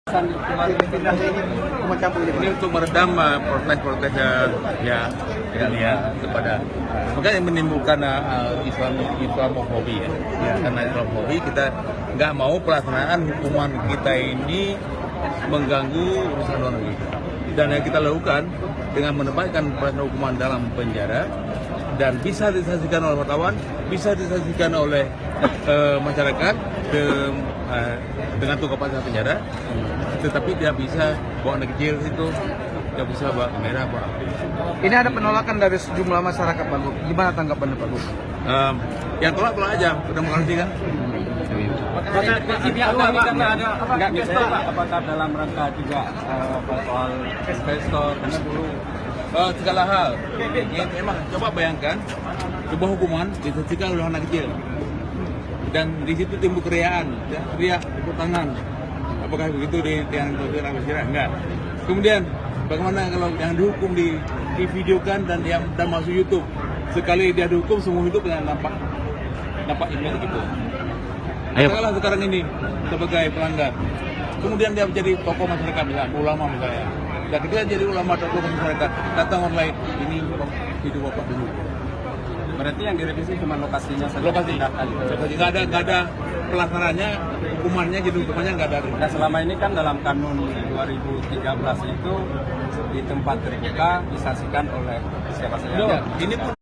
Ini untuk meredam protes-protes ya kepada makanya menimbulkan Islamofobi ya. Karena Islamofobi kita nggak mau pelaksanaan hukuman kita ini mengganggu urusan luar negeri. Dan yang kita lakukan dengan menempatkan pelaksanaan hukuman dalam penjara dan bisa disaksikan oleh wartawan, bisa disaksikan oleh masyarakat dengan tunggu pasal penjara, tetapi tidak bisa bawa anak kecil itu, tidak bisa bawa kamera, bawa. Ini ada penolakan dari sejumlah masyarakat, Pak Gu. Gimana tanggapan Pak Gu? Yang tolak aja, udah mengerti kan? Nggak bisa apakah dalam rangka juga soal investor karena dulu segala hal. Emang coba bayangkan sebuah hukuman disaksikan oleh anak kecil dan di situ timbul keriaan, ya, teriak, tepuk tangan. Apakah begitu di tiang sosial masyarakat? Enggak. Kemudian bagaimana kalau yang dihukum divideokan dan yang masuk YouTube? Sekali dia dihukum seumur hidup dengan nampak email gitu. Katakanlah sekarang ini sebagai pelanggar. Kemudian dia menjadi tokoh masyarakat, misalnya ulama misalnya. Dan ketika jadi ulama tokoh masyarakat, datang online, ini hidup bapak dulu. berarti yang direvisi cuma lokasinya saja. Lokasi nggak ada pelaksanaannya, hukumannya jadi hukumannya nggak ada. Nah selama ini kan dalam kanun 2013 itu di tempat terbuka disaksikan oleh siapa saja. Ini pun